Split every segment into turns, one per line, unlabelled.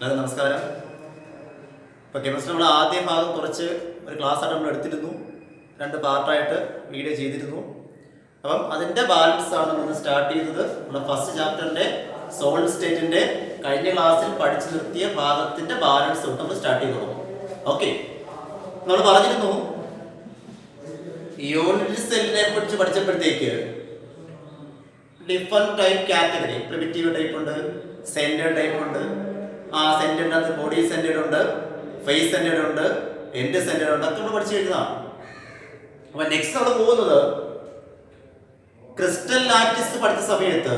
എല്ലാവരും നമസ്കാരം. ഇപ്പോൾ കെമിസ്ട്രി നമ്മൾ ആദ്യ ഭാഗം കുറച്ച് ഒരു ക്ലാസ്സായിട്ട് നമ്മൾ എടുത്തിരുന്നു, 2 പാർട്ടായിട്ട് വീഡിയോ ചെയ്തിരുന്നു. അപ്പം അതിൻ്റെ ബാലൻസാണ് നമ്മൾ സ്റ്റാർട്ട് ചെയ്തത്. നമ്മുടെ ഫസ്റ്റ് ചാപ്റ്ററിൻ്റെ സോളിഡ് സ്റ്റേറ്റിൻ്റെ കഴിഞ്ഞ ക്ലാസ്സിൽ പഠിച്ചു നിർത്തിയ ഭാഗത്തിൻ്റെ ബാലൻസ് തൊട്ട് നമ്മൾ സ്റ്റാർട്ട് ചെയ്തു. ഓക്കെ, നമ്മൾ പറഞ്ഞിരുന്നു യൂണിറ്റ് സെല്ലിനെ കുറിച്ച് പഠിച്ചപ്പോഴത്തേക്ക് different type category, primitive type ഉണ്ട്, സെൻറ്റേഡ് ടൈപ്പ് ഉണ്ട്. ആ സെൻറ്റേഡിനകത്ത് ബോഡി സെൻറ്റേഡ് ഉണ്ട്, ഫേസ് സെൻറ്റേഡ് ഉണ്ട്, എൻഡ് സെൻറ്റേഡ് ഉണ്ട്. അതൊക്കെ നമ്മൾ പഠിച്ചു കഴിഞ്ഞതാണ്. അപ്പം നെക്സ്റ്റ് നമ്മൾ പോകുന്നത് ക്രിസ്റ്റൽ ലാറ്റിസ് പഠിച്ച സമയത്ത്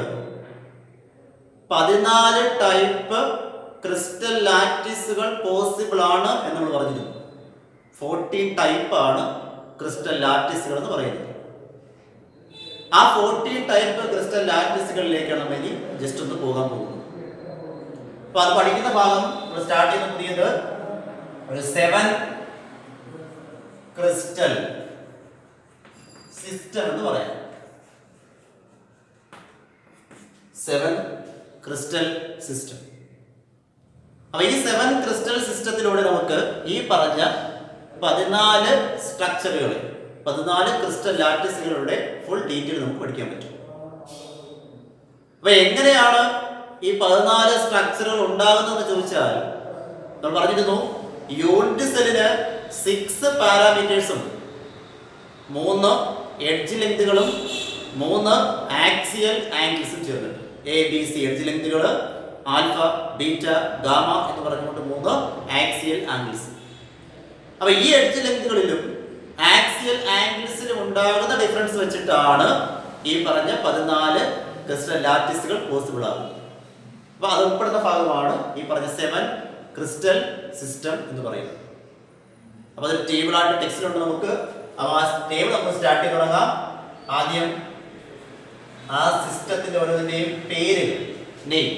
14 ടൈപ്പ് ക്രിസ്റ്റൽ ലാറ്റിസുകൾ പോസിബിൾ ആണ് എന്ന് നമ്മൾ പറഞ്ഞിരുന്നു. 14 ടൈപ്പാണ് ക്രിസ്റ്റൽ ലാറ്റിസുകൾ എന്ന് പറയുന്നത്. ആ 14 ടൈപ്പ് ക്രിസ്റ്റൽ ലാറ്റിസുകളിലേക്കാണ് നമ്മൾ ഇനി ജസ്റ്റ് ഒന്ന് പോകാൻ പോകുന്നത്. അപ്പൊ അത് പഠിക്കുന്ന ഭാഗം നമ്മൾ സ്റ്റാർട്ട് ചെയ്യുന്ന പുതിയത് ഒരു 7 ക്രിസ്റ്റൽ സിസ്റ്റം എന്ന് പറയാം. 7 ക്രിസ്റ്റൽ സിസ്റ്റം. അപ്പൊ ഈ 7 ക്രിസ്റ്റൽ സിസ്റ്റത്തിലൂടെ നമുക്ക് ഈ പറഞ്ഞ 14 സ്ട്രക്ചറുകൾ, 14 ക്രിസ്റ്റൽ ലാറ്റിസുകളുടെ ഫുൾ ഡീറ്റെയിൽ നമുക്ക് പഠിക്കാൻ പറ്റും. അപ്പൊ എങ്ങനെയാണ് ഈ 14 സ്ട്രക്ചറുകൾ ഉണ്ടാകുന്നതെന്ന് ചോദിച്ചാൽ നമ്മൾ പറഞ്ഞിരുന്നു യൂണിറ്റ് സെല്ലിന് 6 പാരാമീറ്റേഴ്സ് ഉണ്ട്. 3 എഡ്ജ് ലെങ്തുകളും 3 ആക്സിയൽ ആംഗിൾസും ചേർന്നിട്ട് ABC എഡ്ജ് ലെങ്തുകൾ, ആൽഫ, ബീറ്റ, ഗാമ എന്ന് പറഞ്ഞുകൊണ്ട് 3 ആക്സിയൽ ആംഗിൾസ്. അപ്പൊ ഈ എഡ്ജ് ലെങ്തുകളിലും ആക്സിയൽ ആംഗിൾസിലും ഉണ്ടാകുന്ന ഡിഫറൻസ് വെച്ചിട്ടാണ് ഈ പറഞ്ഞ 14 ക്രിസ്റ്റൽ ലാറ്റിസുകൾ പോസിബിൾ ആകുന്നത്. അപ്പൊ അത് ഉൾപ്പെടുന്ന ഭാഗമാണ് ഈ പറഞ്ഞ 7 ക്രിസ്റ്റൽ സിസ്റ്റം എന്ന് പറയുന്നത്. അപ്പൊ അതൊരു ടേബിൾ ആയിട്ട് ടെക്സ്റ്റിലുണ്ട്. നമുക്ക് ആ ടേബിൾ നമുക്ക് സ്റ്റാർട്ട് ചെയ്ത് തുടങ്ങാം. ആദ്യം ആ സിസ്റ്റത്തിന്റെ ഓരോന്നിന്റെയും പേര്, നെയിം.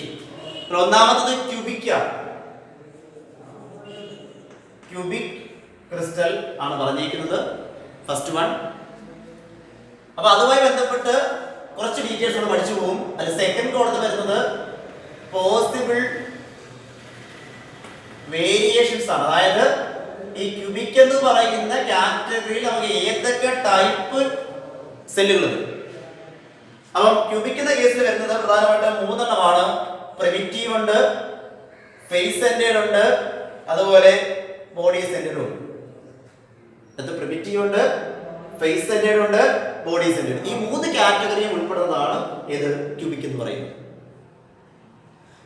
ഒന്നാമത്തത് ക്യൂബിക്കാണ്. ക്യൂബിക് ക്രിസ്റ്റൽ ആണ് പറഞ്ഞിരിക്കുന്നത്, ഫസ്റ്റ് വൺ. അപ്പൊ അതുമായി ബന്ധപ്പെട്ട് കുറച്ച് ഡീറ്റെയിൽസ് നമ്മൾ പഠിച്ചു പോകും. അതിൽ സെക്കൻഡ് കോളത്തിൽ വരുന്നത് പോസിബിൾ വേരിയേഷൻസ് ആണ്. അതായത് ഈ ക്യൂബിക് എന്ന് പറയുന്ന കാറ്റഗറിയിൽ നമുക്ക് ഏതൊക്കെ ടൈപ്പ് സെല്ലുകൾ ഉണ്ട്. അപ്പം ക്യൂബിക് എന്ന കേസിൽ വരുന്നത് പ്രധാനമായിട്ടും 3 എണ്ണമാണ്. പ്രിമിറ്റീവ് ഉണ്ട്, ഫേസ് സെന്റേഡ് ഉണ്ട്, അതുപോലെ ബോഡി സെന്റേഡ് ഉണ്ട്. അത് പ്രിമിറ്റീവ് ഉണ്ട്, ഫേസ് സെന്റേഡ് ഉണ്ട്, ബോഡി സെന്റേഡ്. ഈ 3 കാറ്റഗറിയും ഉൾപ്പെടുന്നതാണ് ഏത് ക്യൂബിക് എന്ന് പറയുന്നത്.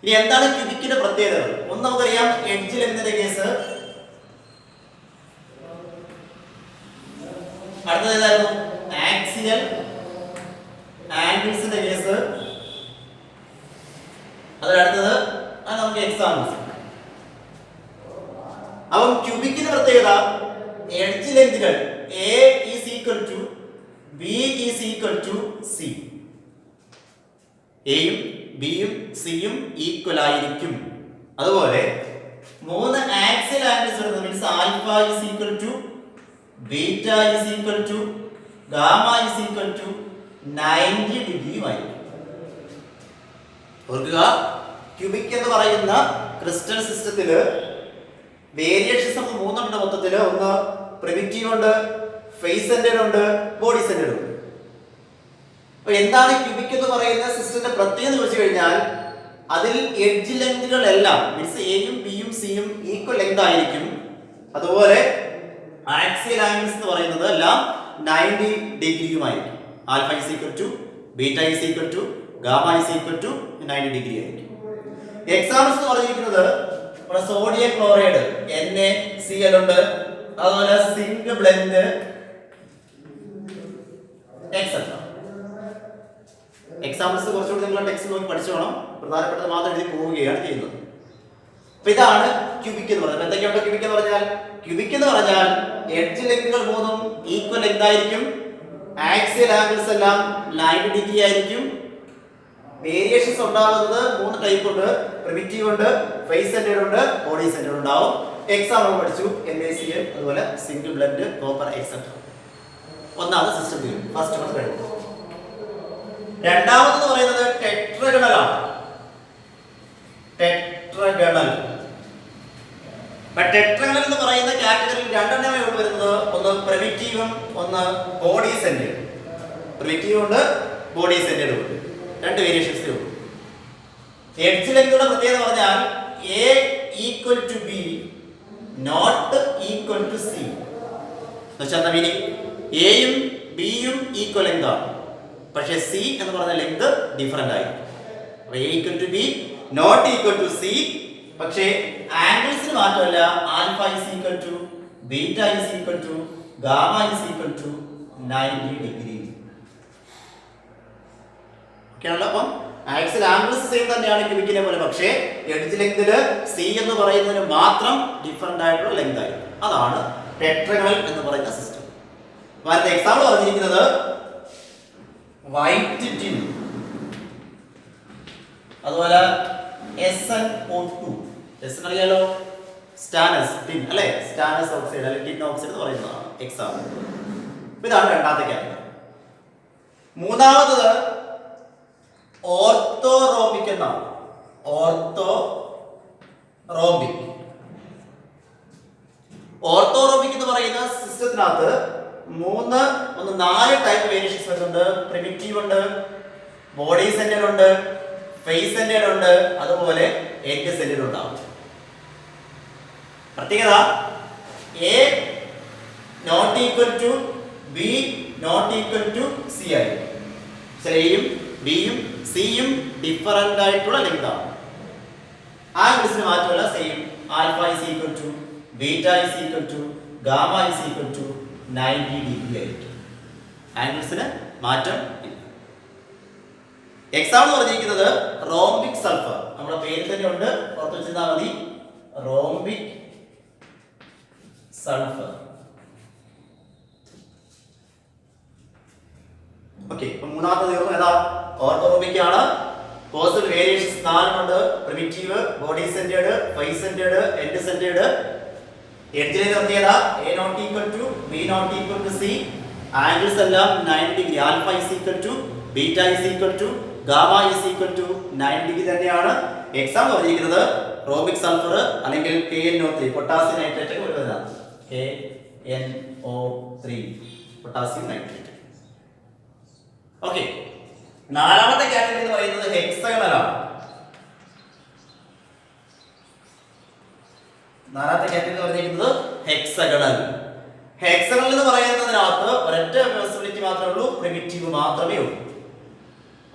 ഇനി എന്താണ് ക്യൂബിക്കിന്റെ പ്രത്യേകതകൾ? ഒന്ന് നമുക്കറിയാം, എഡ്ജ് ലെങ്തിന്റെ കേസ്. അടുത്തത് ഏതായിരുന്നു? Axial ആംഗിൾസിന്റെ case. അതിനടുത്തത് നമുക്ക് എക്സാമ്പിൾസ്. അപ്പം ക്യൂബിക്കിന്റെ പ്രത്യേകത edge ലെങ്തുകൾ A is equal to B is equal to C. എയും ബിയും സിയും ഈക്വൽ ആയിരിക്കും. അതുപോലെ 3 ആക്സിയൽ ആംഗിൾസ് വരുന്നത് means alpha is equal to beta is equal to gamma is equal to 90 degree ആയിരിക്കും. ഓർക്കുക, ക്യൂബിക് എന്ന് പറയുന്ന ക്രിസ്റ്റൽ സിസ്റ്റത്തിൽ വേരിയേഷൻസ് നമുക്ക് 3 ഉണ്ട് മൊത്തത്തിൽ. ഒന്ന് പ്രിമിറ്റീവ് ഉണ്ട്, ഫേസ് സെന്റേഡ് ഉണ്ട്, ബോഡി സെന്റേഡ് ഉണ്ട്. അപ്പൊ എന്താണ് ക്യൂബിക് എന്ന് പറയുന്ന സിസ്റ്റത്തിന്റെ പ്രത്യേകത എന്ന് വെച്ച് കഴിഞ്ഞാൽ അതിൽ എഡ്ജ് ലെങ്തുകൾ എല്ലാം മീൻസ് എയും ബിയും സിയും ഈക്വൽ ലെങ്ത് ആയിരിക്കും. അതുപോലെ ആക്സിയൽ ആംഗിൾസ് എന്ന് പറയുന്നത് എല്ലാം 90 ഡിഗ്രിയുമായിരിക്കും. Alpha is equal to beta is equal to gamma is equal to 90 degree ആയിരിക്കും. എക്സാമ്പിൾസ് എന്ന് പറഞ്ഞിരിക്കുന്നത് നമ്മുടെ സോഡിയം ക്ലോറൈഡ് NaCl ഉണ്ട്, അതുപോലെ സിങ്ക് ബ്ലെൻഡ് എക്സെട്ര. എക്സാമ്പിൾസ് കുറച്ചുകൂടി നിങ്ങൾ ടെക്സ്റ്റ് നോക്കി പഠിച്ചു വേണം. പ്രധാനപ്പെട്ടത് മാത്രം എഴുതി പോവുകയാണ് ചെയ്യുന്നത്. അപ്പൊ ഇതാണ് ക്യൂബിക് എന്ന് പറയുന്നത്. എന്തൊക്കെയുണ്ട് ക്യൂബിക് എന്ന് പറഞ്ഞാൽ? ക്യൂബിക് എന്ന് പറഞ്ഞാൽ എഡ്ജ് ലെങ്തുകൾ 3 ഈക്വൽ ലെങ്ത് ആയിരിക്കും. ആക്സിയൽ ആംഗിൾസ് എല്ലാം 90 ഡിഗ്രി ആയിരിക്കും. വേരിയേഷൻസ് ഉണ്ടാകുന്നത് 3 ടൈപ്പ് ഉണ്ട്. പ്രിമിറ്റീവ് ഉണ്ട്, ഫേസ് സെന്റേഡ് ഉണ്ട്, ബോഡി സെന്റേഡ് ഉണ്ടാവും. എക്സാമ്പിൾ പഠിച്ചു, NaCl, അതുപോലെ സിങ്ക് ബ്ലെൻഡ്, കോപ്പർ എക്സെട്ര. ഒന്നാമത് സിസ്റ്റത്തിൽ ഫസ്റ്റ് വൺ കഴിഞ്ഞു. രണ്ടാമതെന്ന് പറയുന്നത് ടെട്രഗണൽ ആണ്. ടെട്രഗണൽ പ്രിമിറ്റീവും ഒന്ന് ബോഡി സെന്റേഡ്. പ്രിമിറ്റീവ് ഉണ്ട്, ബോഡി സെന്റേഡ് ഉണ്ട്, രണ്ട് വേരിയേഷൻസേ ഉള്ളൂ. എഡ്ജ് ലെങ്തുടെ പ്രത്യേകത പറഞ്ഞാൽ A equal to B not equal to C. എന്നുവെച്ചാൽ എന്താ മീനിങ്? എയും ബിയും ഈക്വൽ ലെങ്ത് ആണ്, പക്ഷെ സി എന്ന് പറഞ്ഞ ലെങ്ത് ഡിഫറെന്റ് ആയി. അപ്പൊ A equal to B not equal to C. പക്ഷേ ആംഗിൾസിന് മാറ്റമല്ല. Alpha is equal to beta is equal to gamma is equal to 90 degree. Okay ആണല്ലോ. അപ്പം ആക്സിൽ ആംഗിൾസ് സെയിം തന്നെയാണ് ക്യൂബിക്കിനെ പോലെ, പക്ഷേ എഡ്ജ് ലെങ്തില് സി എന്ന് പറയുന്നതിന് മാത്രം ഡിഫറെന്റ് ആയിട്ടുള്ള ലെങ്ത് ആയിരുന്നു. അതാണ് ടെട്രഗണൽ എന്ന് പറയുന്ന സിസ്റ്റം. അതിന്റെ എക്സാമ്പിൾ പറഞ്ഞിരിക്കുന്നത് വൈറ്റ് ടിൻ, അതുപോലെ SnO2. SN അറിയാലോ, സ്റ്റാനസ് ടിൻ അല്ലെ, സ്റ്റാനസ് ഓക്സൈഡ് അല്ലെങ്കിൽ ടിൻ ഓക്സൈഡ് എന്ന് പറയുന്നതാണ് എക്സാമ്പിൾ. ഇതാണ് രണ്ടാമത്തെ കാറ്റഗറി. മൂന്നാമത്തത് ഓർത്തോറോംബിക് എന്നാണ്. ഓർത്തോറോംബിക് എന്ന് പറയുന്ന സിസ്റ്റത്തിനകത്ത് നാല് ടൈപ്പ് വേരിയേഷൻസ് വരുന്നുണ്ട്. പ്രിമിറ്റീവ് ഉണ്ട്, ബോഡി സെന്റേഡ് ഉണ്ട്, ഫേസ് സെന്റേഡ് ഉണ്ട്, അതുപോലെ എൻഡ് സെന്റേഡ് ഉണ്ടാവും. പ്രത്യേകത A not equal to B not equal to C ആയിരിക്കും. എയും ബിയും സിയും ഡിഫറന്റ് ആയിട്ടുള്ള ലെങ്ത് ആണ്. ആംഗിൾസിന് മാറ്റമല്ല, same. Alpha is equal to beta is equal to gamma is equal to 90 degree ആയിരിക്കും. ആംഗിൾസിന് മാറ്റം ഇല്ല. എക്സാമ്പിൾ പറഞ്ഞിരിക്കുന്നത് റോംബിക് സൾഫർ. നമ്മുടെ പേര് തന്നെ ഉണ്ട്, ഓർത്ത് വെച്ചിരുന്നാൽ മതി. Rhombic sulphur. ഓക്കെ, ഇപ്പൊ മൂന്നാമത്തെ തീർന്നു. ഏതാ? ഓർത്തോറോംബിക് ആണ്. പോസിബിൾ വേരിയേഷൻസ് 4 ഉണ്ട്. Primitive, body centred, face centred, end centred. എഡ്ജിലെ നിർത്തിയതാ A not equal to B not equal to C. Angles എല്ലാം 90 degree. Alpha is equal to beta is equal to gamma is equal to 90 degree തന്നെയാണ്. Exam പറഞ്ഞിരിക്കുന്നത് rhombic sulphur അല്ലെങ്കിൽ KNO3, potassium nitrate ഒക്കെ വരുന്നതാണ്. KNO3, potassium nitrate. Okay, നാലാമത്തെ category എന്ന് പറയുന്നത് hexagonal ആണ്. നാലാമത്തെ കാറ്റഗറി പറഞ്ഞിരിക്കുന്നത് ഹെക്സഗണൽ. ഹെക്സഗണൽ എന്ന് പറയുന്നതിനകത്ത് ഒരൊറ്റ പോസിബിലിറ്റി മാത്രമേ ഉള്ളൂ, പ്രിമിറ്റീവ് മാത്രമേ ഉള്ളൂ.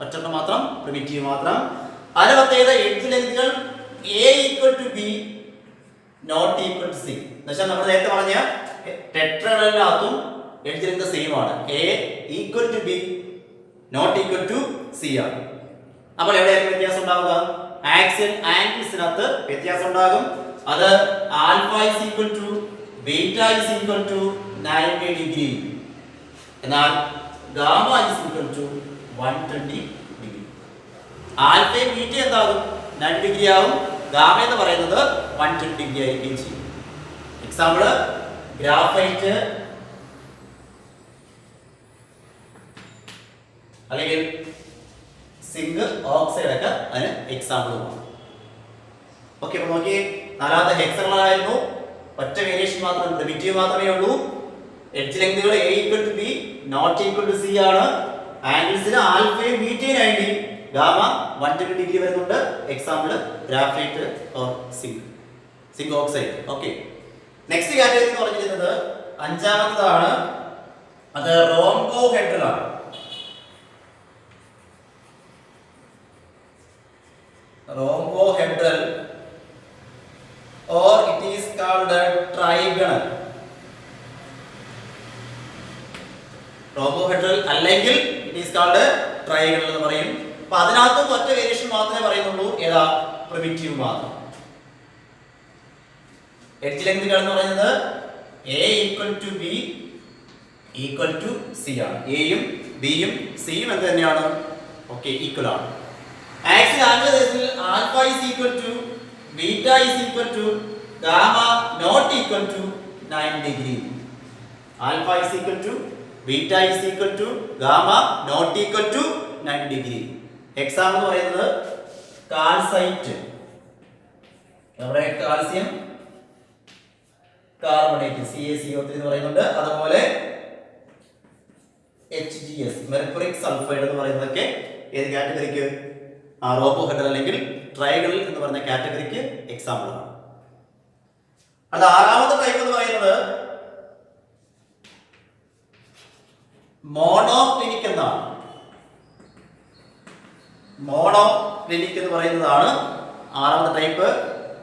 ഒറ്റ മാത്രം, പ്രിമിറ്റീവ് മാത്രം. അതിന്റെ പ്രത്യേകത എഡ്ജ് ലെങ്തുകൾ A equal to B not equal to C. എന്നുവെച്ചാൽ നമ്മൾ നേരത്തെ പറഞ്ഞ ടെട്രഗണലിനകത്തും എഡ്ജ് ലെങ്ത് സെയിം ആണ്. A equal to B not equal to C ആണ്. അപ്പോൾ എവിടെയായിരിക്കും വ്യത്യാസം ഉണ്ടാവുക? ആക്സിയൽ ആംഗിൾസിനകത്ത് വ്യത്യാസം ഉണ്ടാകും. അത് alpha is equal to beta is equal to 90 degree, എന്നാൽ gamma is equal to 120 degree. ആൽഫയും ബീറ്റ എന്താകും? 90 ഡിഗ്രി ആവും. ഗാമ എന്ന് പറയുന്നത് 120 ഡിഗ്രി ആയിരിക്കും ചെയ്യും. എക്സാമ്പിൾ ഗ്രാഫൈറ്റ് അല്ലെങ്കിൽ സിങ്ക് ഓക്സൈഡ് ഒക്കെ അതിന് എക്സാമ്പിളുമാണ്. ഓക്കെ, അപ്പൊ നോക്കി, നാലാമത്തെ ഹെക്സഗണൽ ആയിരുന്നു. ഒറ്റ വേരിയേഷൻ മാത്രം, പ്രിമിറ്റീവ് മാത്രമേ ഉള്ളൂ. എഡ്ജ് ലെങ്തുകൾ A equal to B not equal to C ആണ്. ആംഗിൾസിന് ആൽഫയും ബീറ്റയും 90, ഗാമ 120 ഡിഗ്രി വരുന്നുണ്ട്. Example graphite or zinc oxide. Okay, next category എന്ന് പറഞ്ഞിരുന്നത് അഞ്ചാമത്തതാണ്. അത് റോംബോഹെഡ്രൽ ആണ്. Rhombohedral or it is called a trigonal. Rhombohedral അല്ലെങ്കിൽ it is called a trigonal എന്ന് പറയും. അപ്പോൾ അതിനകത്തും ഒറ്റ വേരിയേഷൻ മാത്രമേ പറയുന്നുള്ളൂ. ഏതാ? പ്രിമിറ്റീവ് മാത്രം. എഡ്ജ് ലെങ്തുകൾ എന്ന് പറയുന്നത് A equal to B equal to C ആണ്. എയും ബിയും സിയും എന്ത് തന്നെയാണ്? ഓക്കെ, ഈക്വൽ ആണ്. Axial angle alpha is equal to beta is equal to gamma not equal to 90 degree. Alpha is equal to beta is equal to gamma not equal to 90 degree. Example എന്ന് പറയുന്നത് calcite, നമ്മുടെ calcium carbonate CaCO3 എന്ന് പറയുന്നുണ്ട്. അതുപോലെ HGS mercuric sulphide എന്ന് പറയുന്നതൊക്കെ ഏത് കാറ്റഗറിക്ക് റോബോഹെഡ്രൽ അല്ലെങ്കിൽ ട്രൈഗണൽ എന്ന് പറയുന്ന കാറ്റഗറിക്ക് എക്സാമ്പിൾ ആണ്. അത് ആറാമത്തെ ടൈപ്പ് എന്ന് പറയുന്നത് മോണോക്ലിനിക് എന്നാണ്. മോണോക്ലിനിക് എന്ന് പറയുന്നതാണ് ആറാമത്തെ ടൈപ്പ്.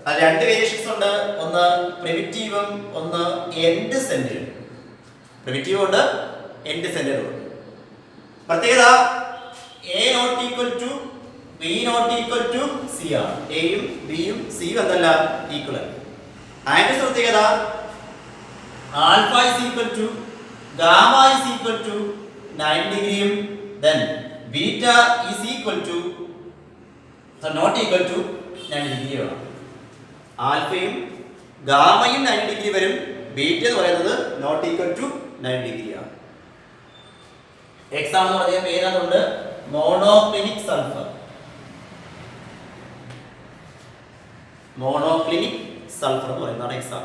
അത് രണ്ട് വേരിയേഷൻസ് ഉണ്ട്. ഒന്ന് പ്രിമിറ്റീവും ഒന്ന് എൻഡ് സെന്റേഡ്. പ്രിമിറ്റീവ് ഉണ്ട്, എൻഡ് സെന്റേഡ് ഉണ്ട്. പ്രത്യേകത A not equal to B not equal to C ആണ്. എയും ബിയും സിയും എന്തല്ല ഈക്വൽ ആണ്. അതിന്റെ പ്രത്യേകത alpha is equal to gamma is equal to 90 ഡിഗ്രിയും then beta is equal to not equal to 90 ഡിഗ്രിയാണ്. ആൽഫയും ഗാമയും 90 ഡിഗ്രി വരും. ബീറ്റ എന്ന് പറയുന്നത് നോട്ട് ഈക്വൽ ടു 90 ഡിഗ്രിയാണ്. എക്സാം എന്ന് പറഞ്ഞാൽ പേരതുണ്ട് മോണോക്ലിനിക് സൾഫർ. മോണോക്ലിനിക് സൾഫർ എന്ന് പറയുന്നതാണ് എക്സാം.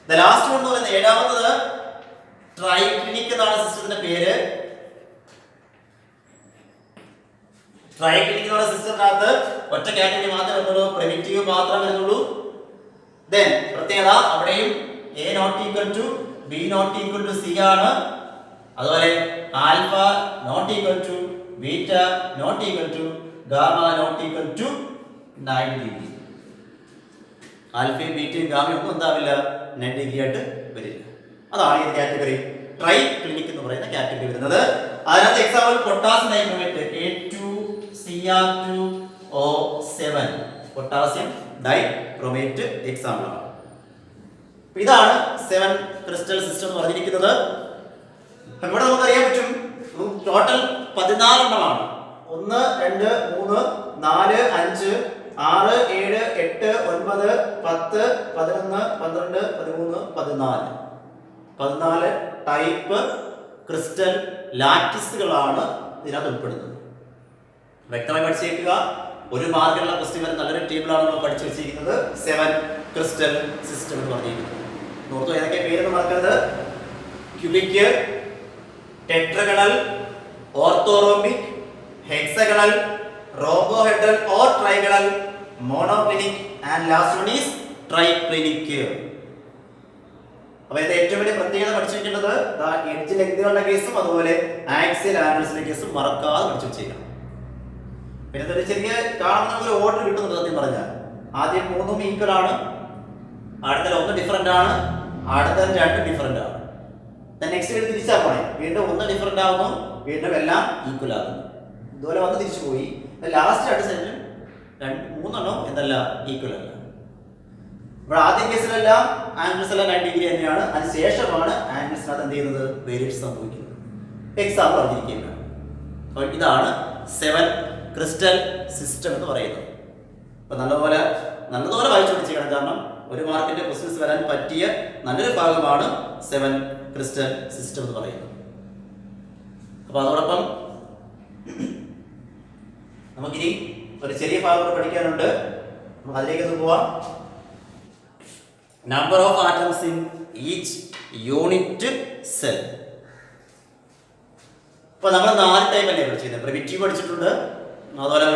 ലാസ്റ്റ് എന്ന് പറയുന്നത് ഏഴാമത്തത് ട്രൈക്ലിനിക് എന്നാണ് സിസ്റ്റത്തിന്റെ പേര്. ട്രൈക്ലിനിക് എന്നുള്ള സിസ്റ്റത്തിനകത്ത് ഒറ്റ കാറ്റഗറി മാത്രമേ വരുന്നുള്ളൂ, പ്രിമിറ്റീവ് മാത്രമേ വരുന്നുള്ളൂ. ദെൻ പ്രത്യേകത അവിടെയും A not equal to B not equal to C ആണ്. അതുപോലെ alpha not equal to beta not equal to gamma not equal to 90 degree. ആൽഫയും ബീറ്റയും ഗാമയും ഒന്നും എന്താവില്ല 90 ഡിഗ്രി ആയിട്ട് വരില്ല. അതാണ് ഈ കാറ്റഗറി ട്രൈ ക്ലിനിക് എന്ന് പറയുന്ന കാറ്റഗറി വരുന്നത്. അതിനകത്ത് example potassium dichromate A2Cr2O7 potassium dichromate example ആണ്. ഇതാണ് 7 ക്രിസ്റ്റൽ സിസ്റ്റം എന്ന് പറഞ്ഞിരിക്കുന്നത്. ഇവിടെ നമുക്കറിയാൻ പറ്റും ടോട്ടൽ 14 എണ്ണമാണ്. 1 2 3 4 5 6 7 8 9 10 11 12 13 14 ടൈപ്പ് ക്രിസ്റ്റൽ ലാറ്റിസുകളാണ് ഇതിനകത്ത് ഉൾപ്പെടുന്നത്. വ്യക്തമായി പഠിച്ചേക്കുക. ഒരു മാർക്കിലുള്ള ക്വസ്റ്റ്യൻ വരെ നല്ലൊരു ടേബിളാണ് നമ്മൾ പഠിച്ചു വെച്ചിരിക്കുന്നത്. 7 ക്രിസ്റ്റൽ സിസ്റ്റം എന്ന് പറഞ്ഞിരിക്കുന്നത്. നോർത്തോ ഏതൊക്കെ പേരെന്ന് മറക്കരുത്. Cubic, tetragonal, orthorhombic, hexagonal, rhombohedral or trigonal, monoclinic and last one is triclinic. അപ്പോൾ ഇത് ഏറ്റവും വലിയ പ്രത്യേകത പഠിച്ചിരിക്കേണ്ടത് എഡ്ജ് ലെങ്തുകളുടെ കേസും അതുപോലെ ആക്സിയൽ ആംഗിൾസിന്റെ കേസും മറക്കാതെ പഠിച്ചു വെച്ചേക്കണം. പിന്നെ ഇതൊരു ചെറിയ കാണുന്ന ഒരു ഓർഡർ കിട്ടുന്നുണ്ട്. സത്യം പറഞ്ഞാൽ ആദ്യം 3 ഈക്വൽ ആണ്, അടുത്ത 1 ഡിഫറെന്റ് ആണ്, അടുത്ത 2 ഡിഫറെന്റ് ആണ്. നെക്സ്റ്റ് വീട് തിരിച്ചാ പോണേ, വീണ്ടും 1 ഡിഫറെന്റ് ആവുന്നു, വീണ്ടും എല്ലാം ഈക്വൽ ആകുന്നു. ഇതുപോലെ വന്ന് തിരിച്ചു പോയി. ലാസ്റ്റ് 2 സെന്റും 3 എന്തല്ല ഈക്വൽ അല്ല. ഇവിടെ ആദ്യ കേസിലെല്ലാം ആംഗിൾസ് എല്ലാം 90 ഡിഗ്രി തന്നെയാണ്. അതിനുശേഷമാണ് ആംഗിൾസിനകത്ത് എന്ത് ചെയ്യുന്നത് വേരിയേഷൻ സംഭവിക്കുന്നത്. എക്സാമ്പിൾ പറഞ്ഞിരിക്കുകയാണ്. അപ്പോൾ ഇതാണ് 7 ക്രിസ്റ്റൽ സിസ്റ്റം എന്ന് പറയുന്നത്. അപ്പോൾ നല്ലതുപോലെ വായിച്ചു പഠിച്ചേക്കണം. കാരണം ഒരു മാർക്കിന്റെ ക്വസ്റ്റ്യൻസ് വരാൻ പറ്റിയ നല്ലൊരു ഭാഗമാണ് 7 ക്രിസ്റ്റൽ സിസ്റ്റം എന്ന് പറയുന്നത്. അപ്പോൾ അതോടൊപ്പം നമുക്കിനി ഒരു ചെറിയ ഭാഗം കൂടെ പഠിക്കാനുണ്ട്. നമുക്ക് അതിലേക്ക് പോവാം. Number of atoms in each unit cell. അപ്പോൾ നമ്മൾ 4 ടൈപ്പ് അല്ലേ പഠിച്ചിരുന്നത്. പ്രിമിറ്റീവ് പഠിച്ചിട്ടുണ്ട്, അതുപോലെ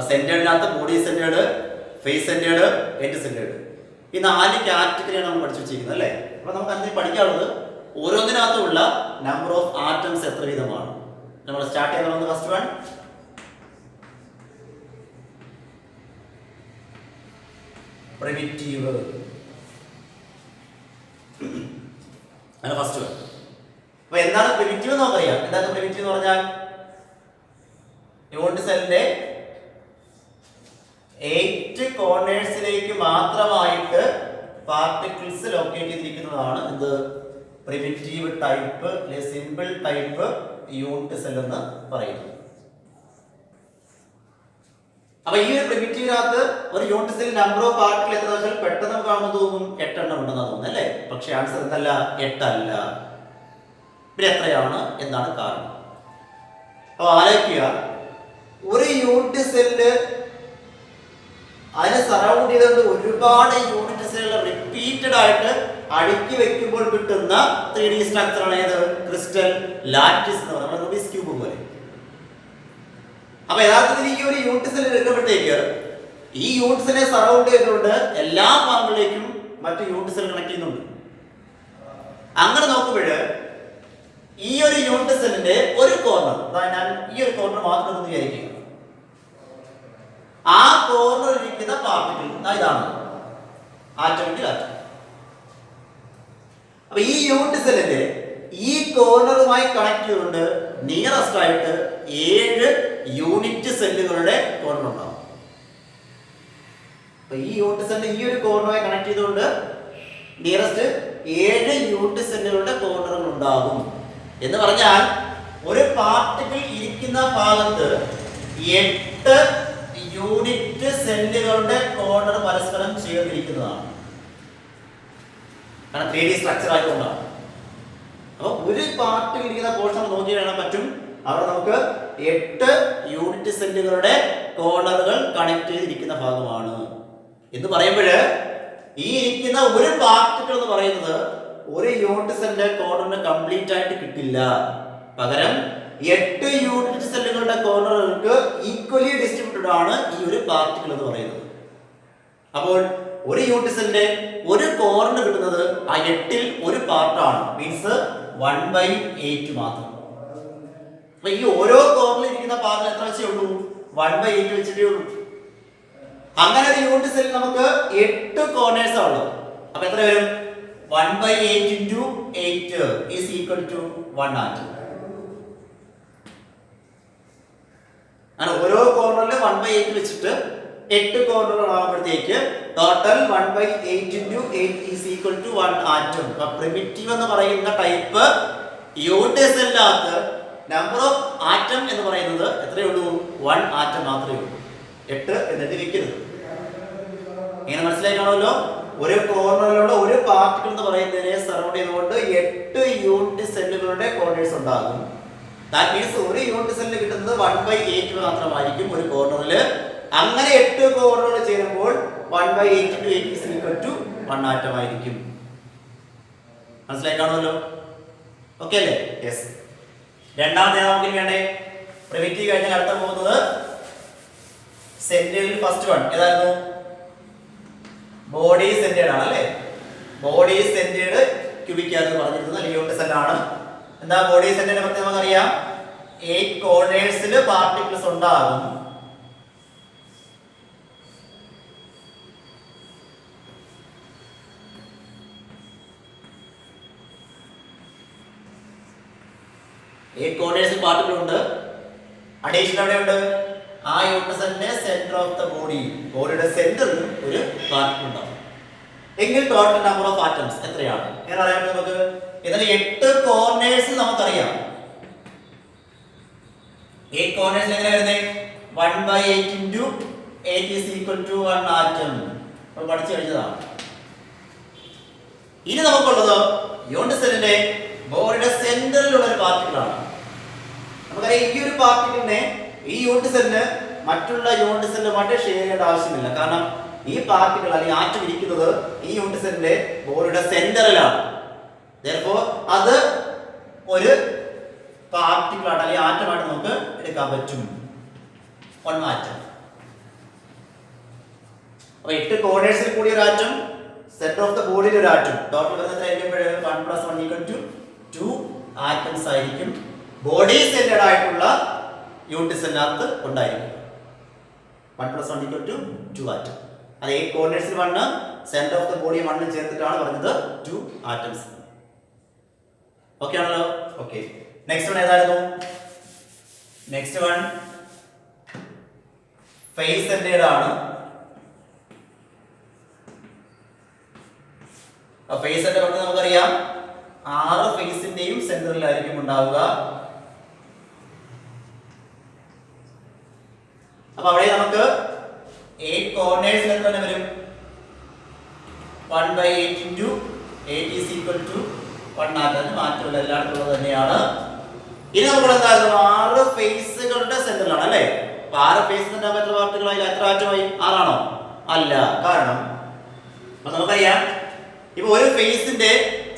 സെന്റേഡിനകത്ത് body centred, face centred, end centred. ഈ 4 കാറ്റഗറിയാണ് നമ്മൾ പഠിച്ചു വെച്ചിരിക്കുന്നത് അല്ലേ. അപ്പോൾ നമുക്ക് അതിന് പഠിക്കാനുള്ളത് ഓരോന്നിനകത്തുള്ള നമ്പർ ഓഫ് ആറ്റംസ് എത്ര വീതമാണ്. നമ്മൾ സ്റ്റാർട്ട് ചെയ്യുന്നത് ഫസ്റ്റ് വൺ പ്രിമിറ്റീവ്. അങ്ങനെ ഫസ്റ്റ് വൺ. അപ്പൊ എന്താണ് പ്രിമിറ്റീവ് എന്ന് നമുക്കറിയാം. എന്താണ് പ്രിമിറ്റീവ് എന്ന് പറഞ്ഞാൽ യൂണിറ്റ് സെല്ലിന്റെ 8 കോർണേഴ്സിലേക്ക് മാത്രമായിട്ട് പാർട്ടിക്കിൾസ് ലൊക്കേറ്റ് ചെയ്തിരിക്കുന്നതാണ് എന്ത് പ്രിമിറ്റീവ് ടൈപ്പ് അല്ലെങ്കിൽ സിമ്പിൾ ടൈപ്പ് യൂണിറ്റ് സെൽ എന്ന് പറയുന്നത്. അപ്പൊ ഈ ഒരു പ്രിമിറ്റീവിനകത്ത് ഒരു unit cell number of particle എത്ര വെച്ചാൽ പെട്ടെന്ന് കാണുമ്പോൾ തോന്നും 8 എണ്ണം ഉണ്ടെന്ന് തോന്നുന്നു അല്ലേ. പക്ഷെ ആൻസർ എന്തല്ല, 8 അല്ല. പിന്നെ എത്രയാണ്, എന്താണ് കാരണം? അപ്പൊ ആലോചിക്കുക, ഒരു യൂണിറ്റ് സെല്ല് അതിനെ സറൗണ്ട് ചെയ്തുകൊണ്ട് ഒരുപാട് യൂണിറ്റ് സെല്ലുകൾ റിപ്പീറ്റഡ് ആയിട്ട് അടുക്കി വെക്കുമ്പോൾ കിട്ടുന്ന 3D സ്ട്രക്ചറാണ് ഏത്? ക്രിസ്റ്റൽ ലാറ്റിസ് എന്ന് പറയുന്നത്, നമ്മുടെ റൂബിക്സ് ക്യൂബ് പോലെ. അപ്പൊ യഥാർത്ഥത്തിൽ ഈ ഒരു യൂണിറ്റ് സെൽ എടുക്കുമ്പോഴത്തേക്ക് ഈ യൂണിറ്റ് സെല്ലിനെ സറൗണ്ട് ചെയ്തുകൊണ്ട് എല്ലാ ഭാഗങ്ങളിലേക്കും മറ്റു യൂണിറ്റ് സെൽ കണക്ട് ചെയ്യുന്നുണ്ട്. അങ്ങനെ നോക്കുമ്പോൾ ഈ ഒരു യൂണിറ്റ് സെല്ലിന്റെ ഒരു കോർണർ, ഞാൻ ഈ ഒരു കോർണർ മാത്രം വിചാരിക്കുക, ആ കോർണറിൽ ഇരിക്കുന്ന പാർട്ടിക്കിൾ ഇതാണ് ആറ്റമെങ്കിൽ ആറ്റം. അപ്പൊ ഈ യൂണിറ്റ് സെല്ലിന്റെ ഈ കോർണറുമായി കണക്ട് ചെയ്തുകൊണ്ട് നിയറസ്റ്റ് ആയിട്ട് 7 യൂണിറ്റ് സെല്ലുകളുടെ കോർണർ ഉണ്ടാവും. അപ്പൊ ഈ യൂണിറ്റ് സെല്ലിന്റെ ഈ ഒരു കോർണറുമായി കണക്ട് ചെയ്തുകൊണ്ട് നിയറസ്റ്റ് 7 യൂണിറ്റ് സെല്ലുകളുടെ കോർണറുകൾ ഉണ്ടാകും. എന്ന് പറഞ്ഞാൽ ഒരു പാർട്ടിക്കിൾ ഇരിക്കുന്ന ഭാഗത്ത് 8 യൂണിറ്റ് സെല്ലുകളുടെ കോർണർ പരസ്പരം ചേർന്നിരിക്കുന്നതാണ്. കാരണം 3D സ്ട്രക്ചർ ആയതുകൊണ്ടാണ്. അപ്പൊ ഒരു പാർട്ടിക്കിൾ ഇരിക്കുന്ന പോർഷൻ നോക്കി കാണാൻ പറ്റും, അവിടെ നമുക്ക് 8 യൂണിറ്റ് സെല്ലുകളുടെ കോർണറുകൾ കണക്ട് ചെയ്തിരിക്കുന്ന ഭാഗമാണ് എന്ന് പറയുമ്പോൾ ഈ ഇരിക്കുന്ന ഒരു പാർട്ടിക്കിൾ എന്ന് പറയുന്നത് ഒരു യൂണിറ്റ് സെല്ലിന്റെ കോർണറിന് കംപ്ലീറ്റ് ആയിട്ട് കിട്ടില്ല. പകരം 8 യൂണിറ്റ് സെല്ലുകളുടെ കോർണറുകൾക്ക് ഈക്വലി ഡിസ്ട്രിബ്യൂട്ടഡ് ആണ് ഈ ഒരു പാർട്ടിക്കിൾ എന്ന് പറയുന്നത്. അപ്പോൾ ഒരു യൂണിറ്റ് സെല്ലിന്റെ ഒരു കോർണർ കിട്ടുന്നത് ആ 8ൽ ഒരു പാർട്ടാണ്, മീൻസ് 1/8 മാത്രം. അപ്പൊ ഈ ഓരോ കോർണറിൽ ഇരിക്കുന്ന പാർട്ടിൽ എത്ര വെച്ചേ ഉള്ളൂ? 1/8 വെച്ചിട്ടേ ഉള്ളൂ. അങ്ങനെ ഒരു യൂണിറ്റ് സെല്ലിൽ നമുക്ക് 8 കോർണേഴ്സ് ആണ് ഉള്ളത്. അപ്പൊ എത്ര വരും? 1/8 into 8 is equal to 1 atom. അങ്ങനെ ഓരോ കോർണറിൽ 1/8 വെച്ചിട്ട് 8 കോർണറുകൾ ആകുമ്പോഴത്തേക്ക് total 1/8 into 8 is equal to 1 atom. അപ്പൊ പ്രിമിറ്റീവ് എന്ന് പറയുന്ന ടൈപ്പ് യൂണിറ്റ് സെല്ലിനകത്ത് നമ്പർ ഓഫ് ആറ്റം എന്ന് പറയുന്നത് എത്രയേ ഉള്ളൂ? 1 ആറ്റം മാത്രമേ ഉള്ളൂ. 8 എന്നിട്ട് വെക്കരുത്. ഇങ്ങനെ മനസ്സിലായി കാണുമല്ലോ. ഒരു കോർണറിലുള്ള ഒരു പാർട്ടിക്കിൾ എന്ന് പറയുന്നതിനെ സറൗണ്ട് ചെയ്തുകൊണ്ട് 8 യൂണിറ്റ് സെല്ലുകളുടെ കോർണേഴ്സ് ഉണ്ടാകും. ദാറ്റ് മീൻസ് ഒരു യൂണിറ്റ് സെല്ലിൽ കിട്ടുന്നത് 1/8 മാത്രമായിരിക്കും ഒരു കോർണറിൽ. അങ്ങനെ 8 കോർണറുകൾ ചേരുമ്പോൾ 1/8 into 8 is equal to 1 atom ആയിരിക്കും. മനസ്സിലായി കാണുമല്ലോ. ഓക്കെ അല്ലേ? യെസ്. രണ്ടാമത്തെ നമുക്ക് വേണ്ടേ പ്രിമിറ്റീവ് കഴിഞ്ഞാൽ അടുത്ത പോകുന്നത് സെന്റേഡിൽ ഫസ്റ്റ് വൺ ഏതായിരുന്നു? ബോഡി സെന്റേഡ് ആണ് അല്ലേ? ബോഡി സെന്റേഡ് ക്യൂബിക് എന്ന് പറഞ്ഞിരുന്നത് യൂണിറ്റ് സെൽ ആണ്. എന്താ ബോഡി സെന്റേഡിനെ പറ്റി നമുക്കറിയാം, 8 കോർണേഴ്സിൽ പാർട്ടിക്കിൾസ് ഉണ്ടാകും. കോർണേഴ്സിൽ പാർട്ടിക്കിൾ ഉണ്ട്. അഡീഷണൽ എവിടെയുണ്ട്? ആ യൂണിറ്റ് സെല്ലിന്റെ സെന്റർ ഓഫ് ദ ബോഡി, ബോഡിയുടെ സെന്ററിൽ ഒരു പാർട്ടിക്കിൾ ഉണ്ടാവും. എങ്കിൽ ടോട്ടൽ നമ്പർ ഓഫ് ആറ്റംസ് എത്രയാണ് എന്ന് അറിയാൻ നമുക്ക് ഇതിൽ 8 കോർണേഴ്സ് നമുക്കറിയാം. 8 കോർണേഴ്സിൽ എങ്ങനെ വരുന്നത്? 1/8 into 8 is equal to 1 atom. നമ്മൾ പഠിച്ചു കഴിഞ്ഞതാണ്. ഇനി നമുക്കുള്ളത് യൂണിറ്റ് സെല്ലിന്റെ ബോഡിയുടെ സെന്ററിലുള്ള ഒരു പാർട്ടിക്കിൾ ആണ്. നമുക്കറിയാം ഈ ഒരു പാർട്ടിക്കിളിനെ ഈ യൂണിറ്റ് സെല്ലിന് മറ്റുള്ള യൂണിറ്റ് സെല്ലുമായിട്ട് ഷെയർ ചെയ്യേണ്ട ആവശ്യമില്ല. കാരണം ഈ പാർട്ടിക്കിൾ അല്ലെങ്കിൽ ആറ്റം ഇരിക്കുന്നത് ഈ യൂണിറ്റ് സെല്ലിന്റെ ബോഡിയുടെ സെന്ററിലാണ്. Therefore അത് ഒരു പാർട്ടിക്കിൾ ആണ് അല്ലെങ്കിൽ ആറ്റമായിട്ട് നമുക്ക് എടുക്കാൻ പറ്റും. 1 ആറ്റം. അപ്പോൾ 8 കോർണേഴ്സിൽ കൂടി ഒരു ആറ്റം, സെന്റർ ഓഫ് ദ ബോഡിയിൽ ഒരു ആറ്റം, ടോട്ടൽ വരുന്നത് ആയിരിക്കുമ്പോൾ 1 + 1 = 2 ആറ്റംസ് ആയിരിക്കും ബോഡി സെന്റർഡ് ആയിട്ടുള്ള യൂണിറ്റ് സെല്ലിനകത്ത് ഉണ്ടായിരിക്കും. 1 + 1 = 2 ആറ്റം. അത് 8 കോർണേഴ്സിൽ 1, സെന്റർ ഓഫ് ദ ബോഡി 1 ചേർത്തിട്ടാണ് പറഞ്ഞത് 2 ആറ്റംസ്. ഓക്കെ ആണല്ലോ? ഓക്കെ. നെക്സ്റ്റ് വൺ ഏതായിരുന്നു? നെക്സ്റ്റ് വൺ ഫേസ് സെന്റേർഡ് ആണ്. ഫേസ് സെന്റർ കൊണ്ട് നമുക്കറിയാം 6 ഫേസിന്റെയും സെന്ററിലായിരിക്കും ഉണ്ടാവുക. അപ്പൊ അവിടെ നമുക്ക് 8 കോർണേഴ്സിൽ എത്ര തന്നെ വരും? 1/8 into 8 is equal to 1 atom. മാറ്റമില്ല, എല്ലായിടത്തും ഉള്ളത് തന്നെയാണ്. ഇനി നമ്മൾ എന്തായിരുന്നു? 6 ഫേസുകളുടെ സെന്ററിലാണ് അല്ലേ? അപ്പൊ 6 ഫേസിന്റെ എത്ര പാർട്ടികളായി? എത്ര ആറ്റമായി? 6 ആണോ? അല്ല. കാരണം നമുക്കറിയാം ഇപ്പൊ ഒരു ഫേസിന്റെ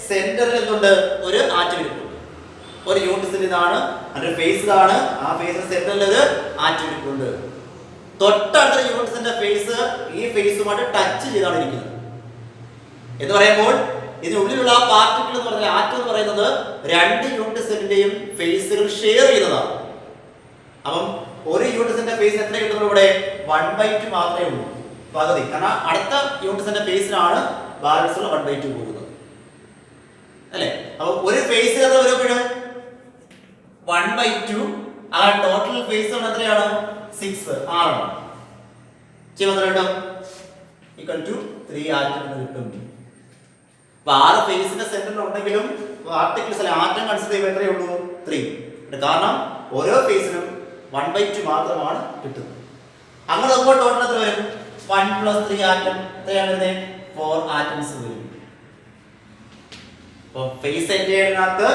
സെന്ററിൽ എന്തുണ്ട്? ഒരു ആറ്റം ഇരിപ്പുണ്ട്. ഒരു യൂണിറ്റ് സെൽ ഇതാണ്, അതിന്റെ ഫേസ് ഇതാണ്. ആ ഫേസിന്റെ സെന്ററിൽ ഒരു ആറ്റം ഇരിപ്പുണ്ട്. തൊട്ടടുത്ത യൂണിറ്റ് സെല്ലിന്റെ ഫേസ് ഈ ഫേസുമായിട്ട് ടച്ച് ചെയ്താണ് ഇരിക്കുന്നത് എന്ന് പറയുമ്പോൾ ഇതിനുള്ളിലുള്ള ആ പാർട്ടിക്കിൾ എന്ന് പറഞ്ഞാൽ ആറ്റം എന്ന് പറയുന്നത് രണ്ട് യൂണിറ്റ് സെല്ലിന്റെയും ഫേസുകൾ ഷെയർ ചെയ്യുന്നതാണ്. അപ്പം ഒരു യൂണിറ്റ് സെല്ലിന്റെ ഫേസ് എത്ര കിട്ടുന്നത്? ഇവിടെ 1/2 മാത്രമേ ഉള്ളൂ, പകുതി. കാരണം അടുത്ത യൂണിറ്റ് സെല്ലിന്റെ ഫേസിലാണ് ബാലൻസ് ഉള്ള 1/2 പോകുന്നത്, അല്ലെ? അപ്പൊ ഒരു ഫേസിൽ എത്ര വരുമ്പോഴും 1/2. ആ ടോട്ടൽ ഫേസ് എത്രയാണ്? 6 ആണ്. ചെയ്യുമ്പോൾ ഈക്വൽ ടു 3 ആറ്റം കിട്ടും. അപ്പൊ 6 ഫേസിന്റെ സെന്ററിൽ ഉണ്ടെങ്കിലും പാർട്ടിക്കിൾസ് അല്ലെ ആറ്റം കൺസിഡർ ചെയ്യുമ്പോൾ എത്രയേ ഉള്ളൂ? 3. കാരണം ഓരോ ഫേസിനും 1/2 മാത്രമാണ് കിട്ടുന്നത്. അങ്ങനെ നോക്കുമ്പോൾ ടോട്ടൽ എത്ര വരും? 1 + 3 ആറ്റം എത്രയാണ് വരുന്നത്? 4 ആറ്റംസ് വരും. അപ്പൊ ഫേസ് സെന്ററിനകത്ത്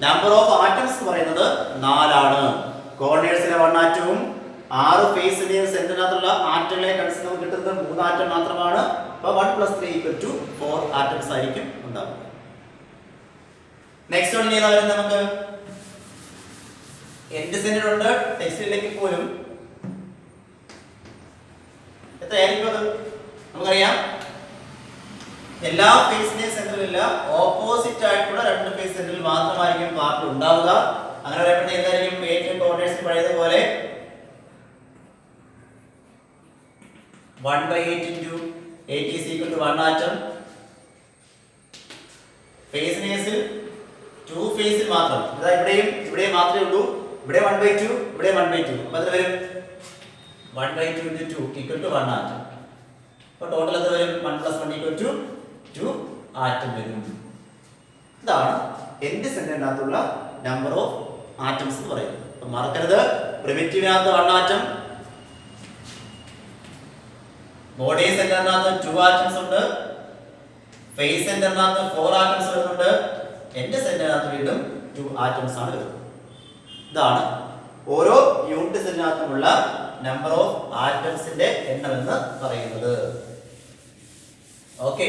നമ്പർ ഓഫ് ആറ്റംസ് എന്ന് പറയുന്നത് 4 ആണ്. കോർണേഴ്സിലെ 1 ആറ്റവും 6 ഫേസിന്റെയും സെന്ററിനകത്തുള്ള ആറ്റങ്ങളെ കൺസിഡർ കിട്ടുന്നത് 3 ആറ്റം മാത്രമാണ്. അപ്പൊ 1 + 3 = 4 ആറ്റംസ് ആയിരിക്കും ഉണ്ടാവുക. നെക്സ്റ്റ് വൺ ഏതാ വരുന്നത്? നമുക്ക് എൻഡ് സെന്റർ ഉണ്ട് ടെക്സ്റ്റിലേക്ക് പോലും എത്രയായിരിക്കും അത്? നമുക്കറിയാം എല്ലാ ഫേസിന്റെയും സെന്ററിലില്ല, ഓപ്പോസിറ്റ് ആയിട്ടുള്ള രണ്ട് ഫേസ് സെന്ററിൽ മാത്രമായിരിക്കും പാർട്ട് ഉണ്ടാവുക. അങ്ങനെ പറയുമ്പോഴത്തെ എന്തായിരിക്കും? ഏറ്റവും കോർണേഴ്സിൽ പഴയതുപോലെ 1/8 × 8 = 1 ആറ്റം. ഫേസിൽ 2 ഫേസിൽ മാത്രം, ഇവിടെയും മാത്രമേ ഉള്ളൂ. ഇവിടെ 1/2, ഇവിടെ 1/2. അപ്പൊ എത്ര വരും? 1/2 × 2 = 1 ആറ്റം. അപ്പൊ ടോട്ടൽ എത്ര വരും? 1 + 1 = 2 ആറ്റം വരും. ഇതാണ് എൻഡ് സെന്ററിനകത്തുള്ള നമ്പർ ഓഫ് ആറ്റംസ് എന്ന് പറയുന്നത്. അപ്പൊ മറക്കരുത്, പ്രിമിറ്റീവിനകത്ത് 1 ആറ്റം, ബോഡി സെന്ററിനകത്ത് 2 ആറ്റംസ് ഉണ്ട്, ഫേസ് സെന്ററിനകത്ത് 4 ആറ്റംസ് വരുന്നുണ്ട്, എൻഡ് സെന്ററിനകത്ത് വീണ്ടും 2 ആറ്റംസ് ആണ് വരുന്നത്. ഇതാണ് ഓരോ യൂണിറ്റ് സെല്ലിനകത്തുമുള്ള നമ്പർ ഓഫ് ആറ്റംസിന്റെ എണ്ണം എന്ന് പറയുന്നത്. ഓക്കെ.